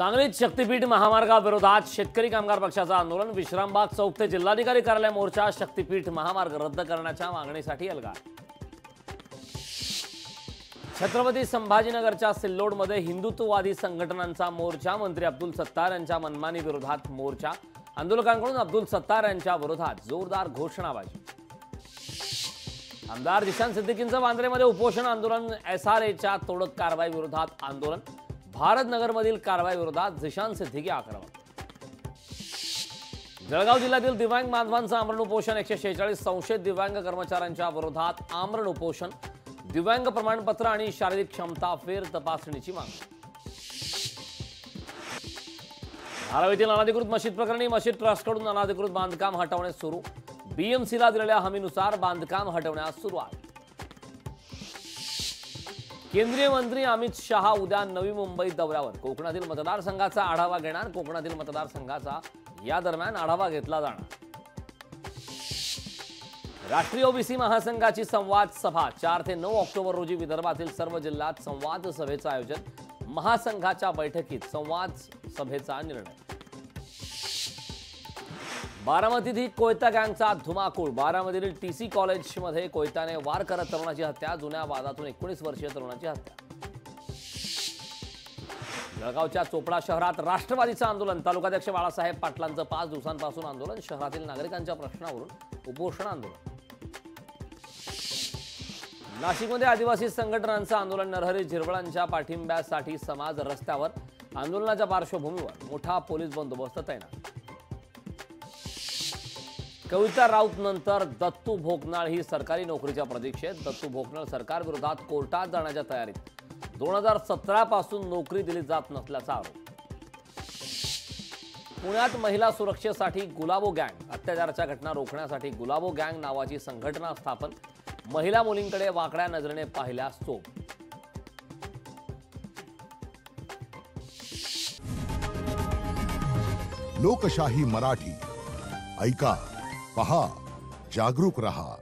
सांगलीत शक्तीपीठ महामार्गाविरोधात शेतकरी कामगार पक्षाचं आंदोलन। विश्रामबाग चौक ते जिल्हाधिकारी कार्यालय मोर्चा। शक्तीपीठ महामार्ग रद्द करण्याच्या मागणीसाठी अलगार। छत्रपती संभाजीनगरच्या सिल्लोडमध्ये हिंदुत्ववादी संघटनांचा मोर्चा। मंत्री अब्दुल सत्तार यांच्या मनमानी विरोधात मोर्चा। आंदोलकांकडून अब्दुल सत्तार यांच्या विरोधात जोरदार घोषणाबाजी। आमदार जिशान सिद्दीकींचं वांद्रेमध्ये उपोषण आंदोलन। SRAच्या तोडक कारवाई विरोधात आंदोलन। भारतनगरमधील कारवाई विरोधात जिशान सिद्दीकी आक्रमक। जळगाव जिल्ह्यातील दिव्यांग बांधवांचं आमरण उपोषण। 146 संशयित दिव्यांग कर्मचाऱ्यांच्या विरोधात आमरण उपोषण। दिव्यांग प्रमाणपत्र आणि शारीरिक क्षमता फेर तपासणीची मागणी। धारावीतील अनधिकृत मशीद प्रकरणी मशीद ट्रस्टकडून अनधिकृत बांधकाम हटवणे सुरू। BMCला दिलेल्या हमीनुसार बांधकाम हटवण्यास सुरुवात। केंद्रीय मंत्री अमित शहा उद्या नवी मुंबई दौऱ्यावर। कोकणातील मतदारसंघाचा आढावा घेणार। कोकणातील मतदारसंघाचा या दरम्यान आढावा घेतला जाणार। राष्ट्रीय ओबीसी महासंघाची संवाद सभा 4 ते 9 ऑक्टोबर रोजी विदर्भातील सर्व जिल्ह्यात संवाद सभेचं आयोजन। महासंघाच्या बैठकीत संवाद सभेचा निर्णय। बारामतीतील कोयता गँगचा धुमाकूळ। बारामतीतील TC कॉलेजमध्ये कोयत्याने वार करत तरुणाची हत्या। जुन्या वादातून 19 वर्षीय तरुणाची हत्या। जळगावच्या चोपडा शहरात राष्ट्रवादीचं आंदोलन। तालुकाध्यक्ष बाळासाहेब पाटलांचं 5 दिवसांपासून आंदोलन। शहरातील नागरिकांच्या प्रश्नावरून उपोषण आंदोलन। नाशिकमध्ये आदिवासी संघटनांचं आंदोलन। नरहरी झिरवळांच्या पाठिंब्यासाठी समाज रस्त्यावर। आंदोलनाच्या पार्श्वभूमीवर मोठा पोलीस बंदोबस्त तैनात। कविता राऊत नंतर दत्तू भोकनाळ ही सरकारी नोकरीच्या प्रतीक्षेत। दत्तू भोकनाळ सरकार विरोधात कोर्टात जाण्याच्या तयारीत। 2017 पासून नोकरी दिली जात नसल्याचा आरोप। पुण्यात महिला सुरक्षेसाठी गुलाबो गँग। अत्याचाराच्या घटना रोखण्यासाठी गुलाबो गँग नावाची संघटना स्थापन। महिला मुलींकडे वाकड्या नजरेने पाहिल्यास चोप। लोकशाही मराठी ऐका, पहा, जागरूक रहा।